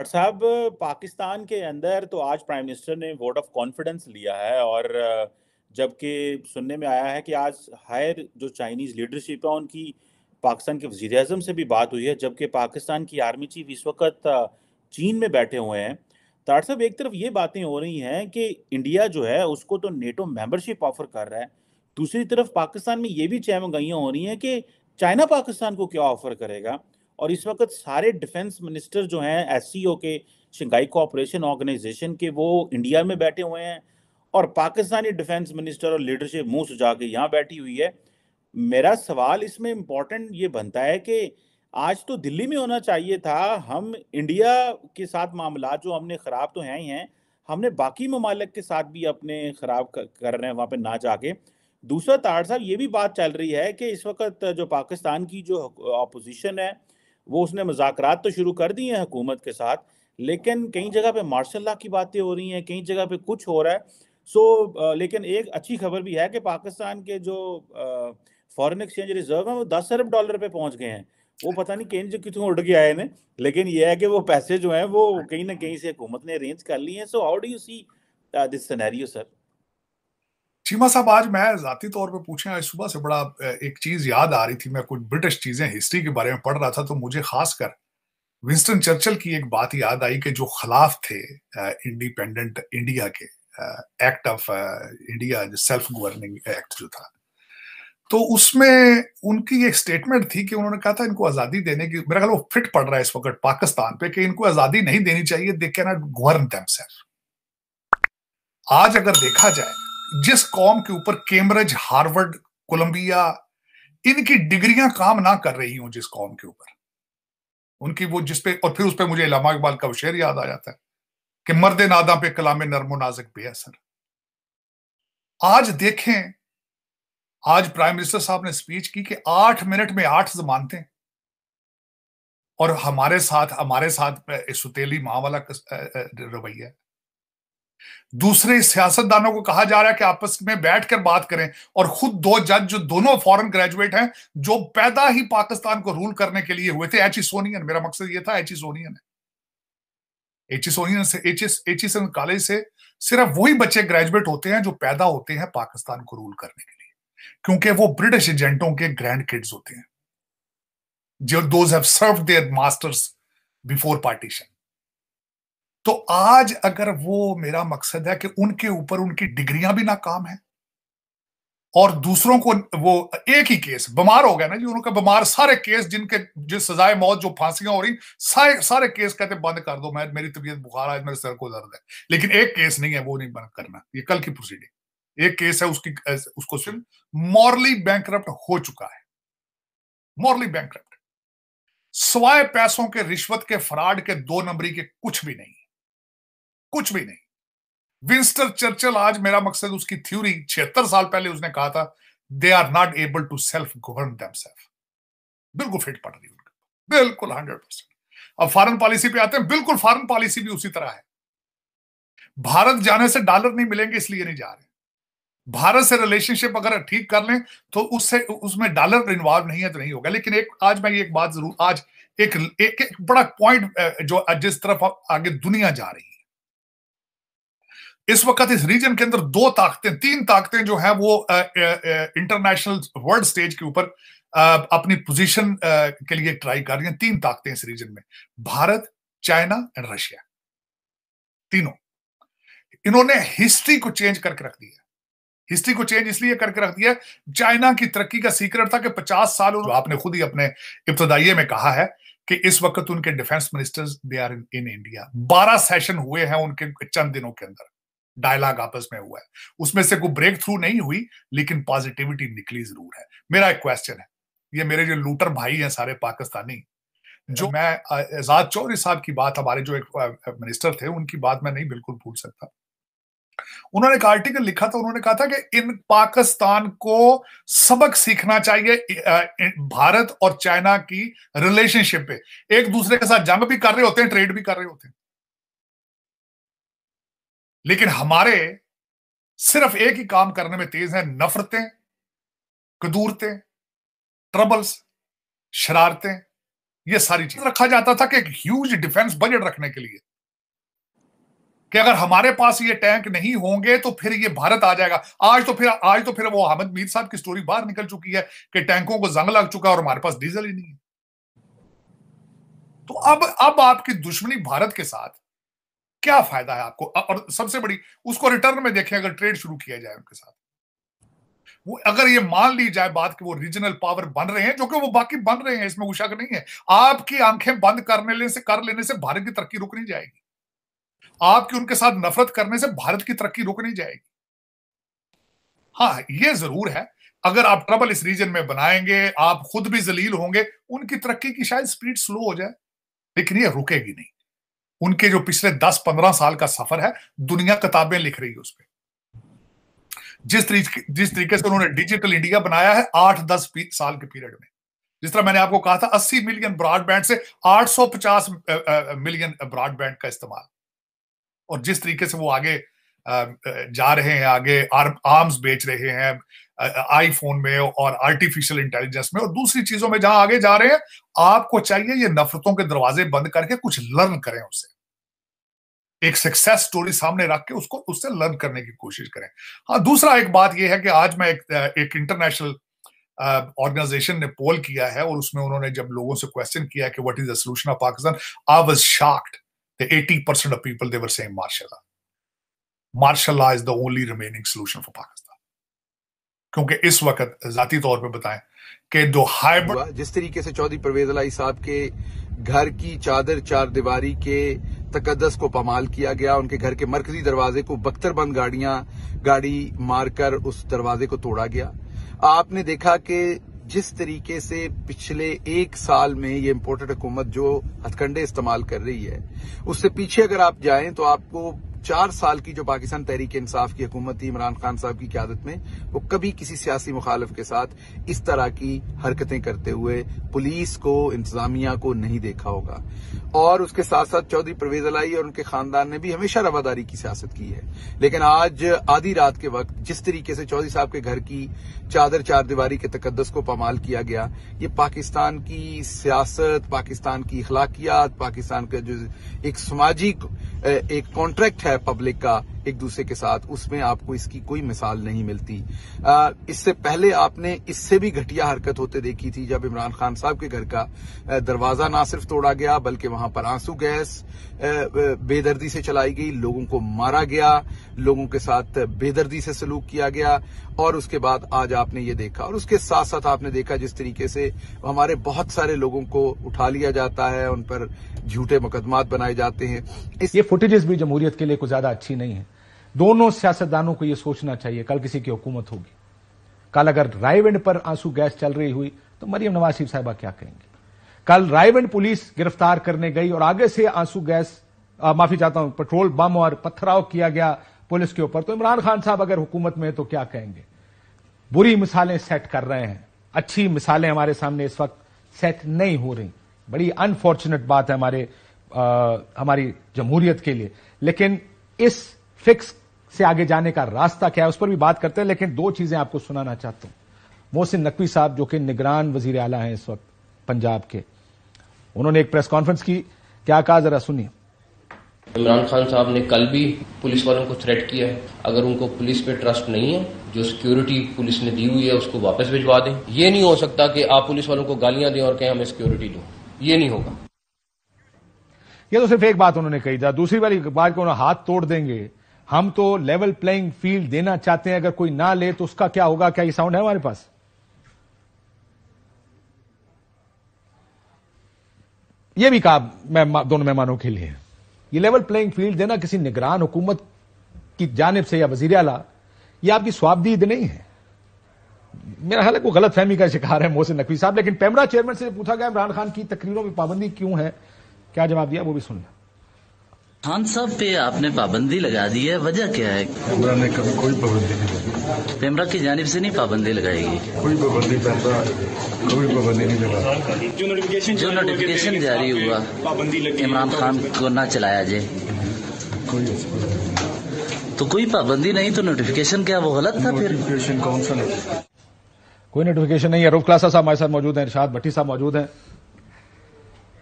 Doctor साहब, पाकिस्तान के अंदर तो आज प्राइम मिनिस्टर ने वोट ऑफ कॉन्फिडेंस लिया है और जबकि सुनने में आया है कि आज हायर जो चाइनीज़ लीडरशिप है उनकी पाकिस्तान के वज़ीर आज़म से भी बात हुई है, जबकि पाकिस्तान की आर्मी चीफ इस वक्त चीन में बैठे हुए हैं। डॉक्टर साहब, एक तरफ ये बातें हो रही हैं कि इंडिया जो है उसको तो नेटो मेंबरशिप ऑफर कर रहा है, दूसरी तरफ पाकिस्तान में ये भी चहमगइयाँ हो रही हैं कि चाइना पाकिस्तान को क्या ऑफर करेगा। और इस वक्त सारे डिफेंस मिनिस्टर जो हैं एससीओ के, शंघाई कोऑपरेशन ऑर्गेनाइजेशन के, वो इंडिया में बैठे हुए हैं और पाकिस्तानी डिफेंस मिनिस्टर और लीडरशिप मुंह सुजा के यहाँ बैठी हुई है। मेरा सवाल इसमें इम्पोर्टेंट ये बनता है कि आज तो दिल्ली में होना चाहिए था। हम इंडिया के साथ मामला जो हमने ख़राब तो हैं ही हैं, हमने बाकी ममालिक के साथ भी अपने ख़राब कर रहे हैं वहाँ पे ना जाके। दूसरा तार साहब, ये भी बात चल रही है कि इस वक्त जो पाकिस्तान की जो अपोजिशन है वो उसने मुज़ाकरात तो शुरू कर दिए हैं हुकूमत के साथ, लेकिन कई जगह पे मार्शल लॉ की बातें हो रही हैं, कई जगह पे कुछ हो रहा है। लेकिन एक अच्छी खबर भी है कि पाकिस्तान के जो फॉरेन एक्सचेंज रिजर्व है वो 10 अरब डॉलर पे पहुंच गए हैं। वो पता नहीं कहीं जो कितों उड़ के आए ने, लेकिन ये है कि वो पैसे जो हैं वो कहीं ना कहीं से हुकूमत ने अरेंज कर लिए हैं। So how do you see this scenario sir? Cheema साहब, आज मैं जाती तौर पे पूछे, आज सुबह से बड़ा एक चीज याद आ रही थी। मैं कुछ ब्रिटिश चीजें हिस्ट्री के बारे में पढ़ रहा था, तो मुझे खासकर विंस्टन चर्चिल की एक बात याद आई कि जो खिलाफ थे इंडिपेंडेंट इंडिया के, एक्ट ऑफ इंडिया, जो सेल्फ गवर्निंग एक्ट जो था, तो उसमें उनकी एक स्टेटमेंट थी कि उन्होंने कहा था इनको आजादी देने की, मेरा ख्याल वो फिट पड़ रहा है इस वक्त पाकिस्तान पे, कि इनको आजादी नहीं देनी चाहिए, they can not govern themselves. आज अगर देखा जाए, जिस कौम के ऊपर कैम्ब्रिज, हार्वर्ड, कोलंबिया, इनकी डिग्रियां काम ना कर रही हूं, जिस कौम के ऊपर उनकी वो जिस पे, और फिर उस पे मुझे इलामा इकबाल का शेर याद आ जाता है कि मर्दे नादा पे कलामे नरमो नाज़िक बेअसर। आज देखें, आज प्राइम मिनिस्टर साहब ने स्पीच की कि 8 मिनट में 8 जमानतें, और हमारे साथ सुतेली मां वाला रवैया है। दूसरे सियासतदानों को कहा जा रहा है कि आपस में बैठकर बात करें, और खुद दो जज जो दोनों फॉरेन ग्रेजुएट हैं, जो पैदा ही पाकिस्तान को रूल करने के लिए हुए थे, एच ई सोनियन, मेरा मकसद ये था, एच ई सोनियन है, एच ई सोनियन से, एच ई कॉलेज से सिर्फ वही बच्चे ग्रेजुएट होते हैं जो पैदा होते हैं पाकिस्तान को रूल करने के लिए, क्योंकि वो ब्रिटिश एजेंटों के ग्रैंड किड्स होते हैं, जो those have served there masters before partition. तो आज अगर वो, मेरा मकसद है कि उनके ऊपर उनकी डिग्रियां भी नाकाम है, और दूसरों को वो एक ही केस बीमार हो गया ना जी, उनका बीमार सारे केस, जिनके जिस सजाए मौत, जो फांसियां हो रही, सारे सारे केस कहते बंद कर दो, मैं, मेरी तबीयत बुखार है, मेरे सर को दर्द है, लेकिन एक केस नहीं है, वो नहीं बंद करना, ये कल की प्रोसीडिंग। एक केस है उसकी, उसको सिर्फ मॉरली बैंकरप्ट हो चुका है, मॉरली बैंकरप्ट, स्वाय पैसों के, रिश्वत के, फ्रॉड के, 2 नंबरी के, कुछ भी नहीं, कुछ भी नहीं। विंस्टन चर्चिल, आज मेरा मकसद उसकी थ्योरी 76 साल पहले उसने कहा था, they are not able to self govern themselves. बिल्कुल फिट पड़ रही है उनके, बिल्कुल 100%। अब फॉरेन पॉलिसी पे आते हैं, बिल्कुल फॉरेन पॉलिसी भी उसी तरह है। भारत जाने से डॉलर नहीं मिलेंगे, इसलिए नहीं जा रहे। भारत से रिलेशनशिप अगर ठीक कर लें तो उससे, उसमें डॉलर इन्वॉल्व नहीं है तो नहीं होगा। लेकिन एक, आज मैं ये एक बात जरूर, आज एक बड़ा पॉइंट जो जिस तरफ आगे दुनिया जा रही है इस वक्त, इस रीजन के अंदर 2 ताकतें, 3 ताकतें जो हैं वो इंटरनेशनल वर्ल्ड स्टेज के ऊपर अपनी पोजीशन के लिए ट्राई कर रही हैं। 3 ताकतें इस रीजन में, भारत, चाइना एंड रशिया, तीनों। इन्होंने हिस्ट्री को चेंज करके रख दिया। हिस्ट्री को चेंज इसलिए करके रख दिया, चाइना की तरक्की का सीक्रेट था कि 50 साल, आपने खुद ही अपने इब्तदाइये में कहा है कि इस वक्त उनके defence ministers they are in India. 12 session हुए हैं उनके चंद दिनों के अंदर, डायलॉग आपस में हुआ है, उसमें से कोई ब्रेक थ्रू नहीं हुई, लेकिन पॉजिटिविटी निकली जरूर है। मेरा एक क्वेश्चन है, ये मेरे जो लूटर भाई हैं सारे पाकिस्तानी, जो मैं आजाद चौधरी साहब की बात, हमारे जो एक मिनिस्टर थे, उनकी बात मैं नहीं बिल्कुल भूल सकता। उन्होंने एक आर्टिकल लिखा था, उन्होंने कहा था कि इन पाकिस्तान को सबक सीखना चाहिए भारत और चाइना की रिलेशनशिप पे। एक दूसरे के साथ जंग भी कर रहे होते हैं, ट्रेड भी कर रहे होते हैं, लेकिन हमारे सिर्फ एक ही काम करने में तेज है, नफरतें, कदूरतें, ट्रबल्स, शरारतें, ये सारी चीज रखा जाता था कि एक ह्यूज डिफेंस बजट रखने के लिए, कि अगर हमारे पास ये टैंक नहीं होंगे तो फिर ये भारत आ जाएगा। आज तो फिर वो अहमद मीर साहब की स्टोरी बाहर निकल चुकी है कि टैंकों को जंग लग चुका है और हमारे पास डीजल ही नहीं है। तो अब आपकी दुश्मनी भारत के साथ क्या फायदा है आपको? और सबसे बड़ी उसको रिटर्न में देखें, अगर ट्रेड शुरू किया जाए उनके साथ, वो अगर ये मान ली जाए बात कि वो रीजनल पावर बन रहे हैं, जो कि वो बाकी बन रहे हैं, इसमें कोई शक नहीं है। आपकी आंखें बंद कर लेने से भारत की तरक्की रुक नहीं जाएगी। आपकी उनके साथ नफरत करने से भारत की तरक्की रुक नहीं जाएगी। हाँ, ये जरूर है, अगर आप ट्रबल इस रीजन में बनाएंगे, आप खुद भी जलील होंगे, उनकी तरक्की की शायद स्पीड स्लो हो जाए, लेकिन ये रुकेगी नहीं। उनके जो पिछले 10-15 साल का सफर है, दुनिया किताबें लिख रही है उस पर। जिस तरीके से उन्होंने डिजिटल इंडिया बनाया है 8-10 साल के पीरियड में, जिस तरह मैंने आपको कहा था 80 मिलियन ब्रॉडबैंड से 850 मिलियन ब्रॉडबैंड का इस्तेमाल, और जिस तरीके से वो आगे जा रहे हैं, आगे आर्म्स बेच रहे हैं आईफोन में और आर्टिफिशियल इंटेलिजेंस में और दूसरी चीजों में जहां आगे जा रहे हैं, आपको चाहिए ये नफरतों के दरवाजे बंद करके कुछ लर्न करें, उससे एक सक्सेस स्टोरी सामने रख के उससे लर्न करने की कोशिश करें। हाँ, दूसरा एक बात यह है कि आज मैं एक इंटरनेशनल ऑर्गेनाइजेशन ने पोल किया है और उसमें उन्होंने जब लोगों से क्वेश्चन किया कि what is the solution of Pakistan, I was shocked that 80% of people they were saying martial law is the only remaining solution for Pakistan. क्योंकि इस वक्त जाती तौर पे बताएं कि जो हाइब्रिड, जिस तरीके से चौधरी परवेज इलाही साहब के घर की चादर चार दीवारी के तकद्दस को पामाल किया गया, उनके घर के मरकजी दरवाजे को बख्तरबंद गाड़ी मारकर उस दरवाजे को तोड़ा गया। आपने देखा कि जिस तरीके से पिछले 1 साल में ये इम्पोर्टेड हुकूमत जो हथकंडे इस्तेमाल कर रही है, उससे पीछे अगर आप जाएं तो आपको 4 साल की जो पाकिस्तान तहरीक इंसाफ की हुकूमत थी इमरान खान साहब की क़यादत में, वो कभी किसी सियासी मुखालिफ के साथ इस तरह की हरकतें करते हुए पुलिस को, इंतजामिया को नहीं देखा होगा। और उसके साथ साथ चौधरी परवेज इलाही और उनके खानदान ने भी हमेशा रवादारी की सियासत की है, लेकिन आज आधी रात के वक्त जिस तरीके से चौधरी साहब के घर की चादर चार दीवारी के तकद्दस को पामाल किया गया, ये पाकिस्तान की सियासत, पाकिस्तान की अखलाकियात, पाकिस्तान का जो एक सामाजिक एक कॉन्ट्रैक्ट है पब्लिक का एक दूसरे के साथ, उसमें आपको इसकी कोई मिसाल नहीं मिलती। इससे पहले आपने इससे भी घटिया हरकत होते देखी थी जब इमरान खान साहब के घर का दरवाजा ना सिर्फ तोड़ा गया बल्कि वहां पर आंसू गैस बेदर्दी से चलाई गई, लोगों को मारा गया, लोगों के साथ बेदर्दी से सलूक किया गया। और उसके बाद आज आपने ये देखा, और उसके साथ साथ आपने देखा जिस तरीके से हमारे बहुत सारे लोगों को उठा लिया जाता है, उन पर झूठे मुकदमात बनाए जाते हैं। ये फुटेजेस भी जमहूरियत के लिए कुछ ज्यादा अच्छी नहीं है। दोनों सियासतदानों को ये सोचना चाहिए, कल किसी की हुकूमत होगी, कल अगर रायविंड पर आंसू गैस चल रही हुई तो मरियम नवाज शरीफ साहिबा क्या कहेंगे? कल रायविंड पुलिस गिरफ्तार करने गई और आगे से आंसू गैस, माफी चाहता हूं, पेट्रोल बम और पथराव किया गया पुलिस के ऊपर, तो इमरान खान साहब अगर हुकूमत में तो क्या कहेंगे? बुरी मिसालें सेट कर रहे हैं, अच्छी मिसालें हमारे सामने इस वक्त सेट नहीं हो रही। बड़ी अनफॉर्चुनेट बात है हमारी जमहूरियत के लिए। लेकिन इस फिक्स से आगे जाने का रास्ता क्या है उस पर भी बात करते हैं, लेकिन 2 चीजें आपको सुनाना चाहता हूं। मोहसिन नकवी साहब जो कि निगरान वजीर आला हैं इस वक्त पंजाब के, उन्होंने एक प्रेस कॉन्फ्रेंस की, क्या कहा जरा सुनिए। इमरान खान साहब ने कल भी पुलिस वालों को थ्रेट किया है, अगर उनको पुलिस पे ट्रस्ट नहीं है, जो सिक्योरिटी पुलिस ने दी हुई है उसको वापस भिजवा दें। ये नहीं हो सकता कि आप पुलिस वालों को गालियां दें और कहें हमें सिक्योरिटी दो, ये नहीं होगा। ये तो सिर्फ एक बात उन्होंने कही था। दूसरी वाली बात को उन्होंने हाथ तोड़ देंगे, हम तो लेवल प्लेइंग फील्ड देना चाहते हैं, अगर कोई ना ले तो उसका क्या होगा? क्या ये साउंड है हमारे पास? ये भी कहा दोनों मेहमानों के लिए, ये लेवल प्लेइंग फील्ड देना किसी निगरान हुकूमत की जानिब से या वजीर आला, ये आपकी स्वाबदीद नहीं है। मेरा ख्याल है को गलत फहमी का शिकार है मोहसिन नकवी साहब। लेकिन पेमरा चेयरमैन से पूछा गया इमरान खान की तकरीरों में पाबंदी क्यों है, क्या जवाब दिया वो भी सुन लें। खान साहब पे आपने पाबंदी लगा दी है, वजह क्या है? पेमरा ने कभी कोई पाबंदी नहीं लगाई। पेमरा की जानिब से नहीं पाबंदी लगाएगी? कोई पाबंदी, पेमरा कोई पाबंदी नहीं लगा। जो नोटिफिकेशन जारी हुआ इमरान खान को ना चलाया जाए, तो कोई पाबंदी नहीं तो नोटिफिकेशन क्या वो गलत था? फिर नोटिफिकेशन कौन सा नहीं? कोई नोटिफिकेशन नहीं है। रूफ क्लासा साहब हमारे साथ मौजूद हैं, इरशाद भट्टी साहब मौजूद हैं।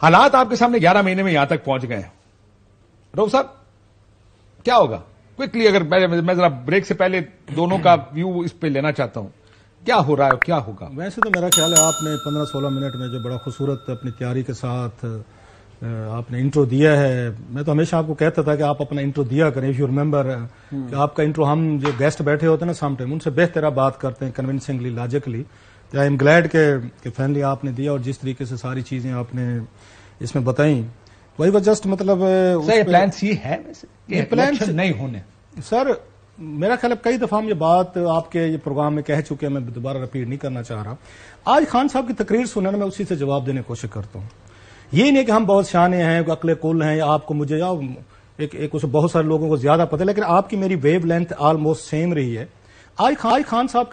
हालात आपके सामने 11 महीने में यहां तक पहुंच गए हैं। रऊफ साहब, क्या होगा क्विकली, अगर मैं जरा ब्रेक से पहले दोनों का व्यू इस पे लेना चाहता हूं, क्या हो रहा है, क्या होगा? वैसे तो मेरा ख्याल है आपने 15-16 मिनट में जो बड़ा खूबसूरत अपनी तैयारी के साथ आपने इंट्रो दिया है। मैं तो हमेशा आपको कहता था कि आप अपना इंट्रो दिया करें, इफ यू रिमेंबर, कि आपका इंट्रो हम जो गेस्ट बैठे होते हैं ना समटाइम, उनसे बेहतर आप बात करते हैं, कन्विंसिंगली, लॉजिकली। तो आई एम ग्लैड कि फाइनली आपने दिया, और जिस तरीके से सारी चीजें आपने इसमें बताई, वही वो जस्ट मतलब प्लान सी है वैसे, प्लान नहीं होने। सर मेरा ख्याल है कई दफा हम ये बात आपके ये प्रोग्राम में कह चुके हैं, मैं दोबारा रिपीट नहीं करना चाह रहा। आज खान साहब की तकरीर सुनने में मैं उसी से जवाब देने की कोशिश करता हूँ। ये नहीं कि हम बहुत शाने हैं, अकले कुल हैं, या आपको मुझे या एक बहुत सारे लोगों को ज्यादा पता है, लेकिन आपकी मेरी वेव लेंथ ऑलमोस्ट सेम रही है। आज खान साहब की